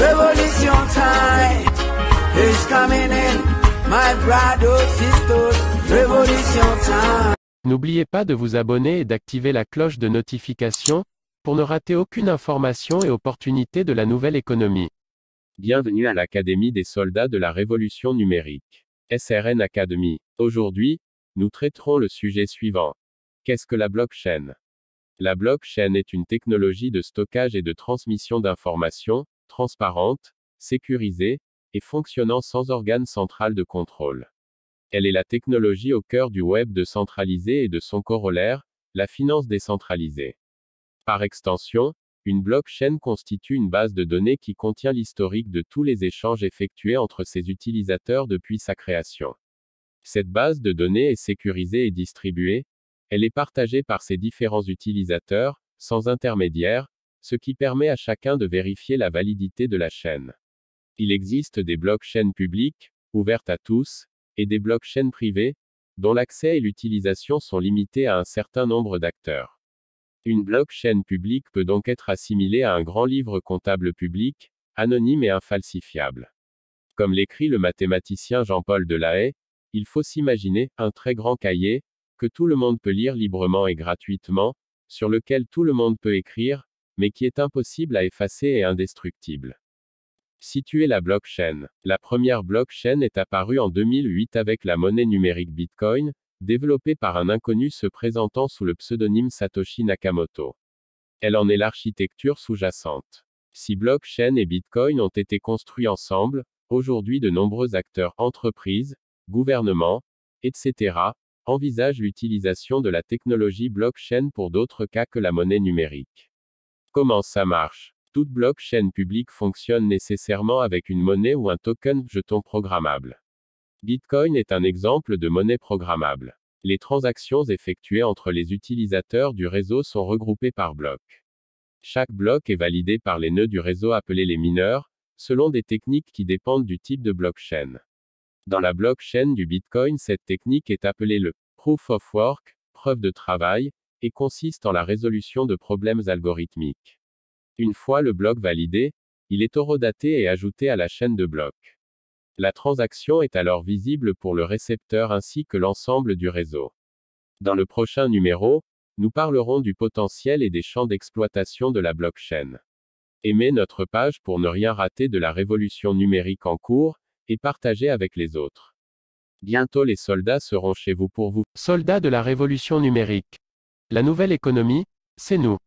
Revolution time is coming in, my brothers, sisters, revolution time. N'oubliez pas de vous abonner et d'activer la cloche de notification, pour ne rater aucune information et opportunité de la nouvelle économie. Bienvenue à l'Académie des soldats de la révolution numérique. SRN Academy. Aujourd'hui, nous traiterons le sujet suivant. Qu'est-ce que la blockchain? La blockchain est une technologie de stockage et de transmission d'informations, transparente, sécurisée, et fonctionnant sans organe central de contrôle. Elle est la technologie au cœur du web décentralisé et de son corollaire, la finance décentralisée. Par extension, une blockchain constitue une base de données qui contient l'historique de tous les échanges effectués entre ses utilisateurs depuis sa création. Cette base de données est sécurisée et distribuée, elle est partagée par ses différents utilisateurs, sans intermédiaire, ce qui permet à chacun de vérifier la validité de la chaîne. Il existe des blockchains publiques, ouvertes à tous, et des blockchains privées, dont l'accès et l'utilisation sont limités à un certain nombre d'acteurs. Une blockchain publique peut donc être assimilée à un grand livre comptable public, anonyme et infalsifiable. Comme l'écrit le mathématicien Jean-Paul Delahaye, il faut s'imaginer un très grand cahier, que tout le monde peut lire librement et gratuitement, sur lequel tout le monde peut écrire, mais qui est impossible à effacer et indestructible. Située la blockchain. La première blockchain est apparue en 2008 avec la monnaie numérique Bitcoin, développée par un inconnu se présentant sous le pseudonyme Satoshi Nakamoto. Elle en est l'architecture sous-jacente. Si blockchain et Bitcoin ont été construits ensemble, aujourd'hui de nombreux acteurs, entreprises, gouvernements, etc., envisagent l'utilisation de la technologie blockchain pour d'autres cas que la monnaie numérique. Comment ça marche? Toute blockchain publique fonctionne nécessairement avec une monnaie ou un token, jeton programmable. Bitcoin est un exemple de monnaie programmable. Les transactions effectuées entre les utilisateurs du réseau sont regroupées par bloc. Chaque bloc est validé par les nœuds du réseau appelés les mineurs, selon des techniques qui dépendent du type de blockchain. Dans la blockchain du Bitcoin, cette technique est appelée le Proof of Work, preuve de travail, et consiste en la résolution de problèmes algorithmiques. Une fois le bloc validé, il est horodaté et ajouté à la chaîne de blocs. La transaction est alors visible pour le récepteur ainsi que l'ensemble du réseau. Dans le prochain numéro, nous parlerons du potentiel et des champs d'exploitation de la blockchain. Aimez notre page pour ne rien rater de la révolution numérique en cours, et partagez avec les autres. Bientôt les soldats seront chez vous pour vous. Soldats de la révolution numérique. La nouvelle économie, c'est nous.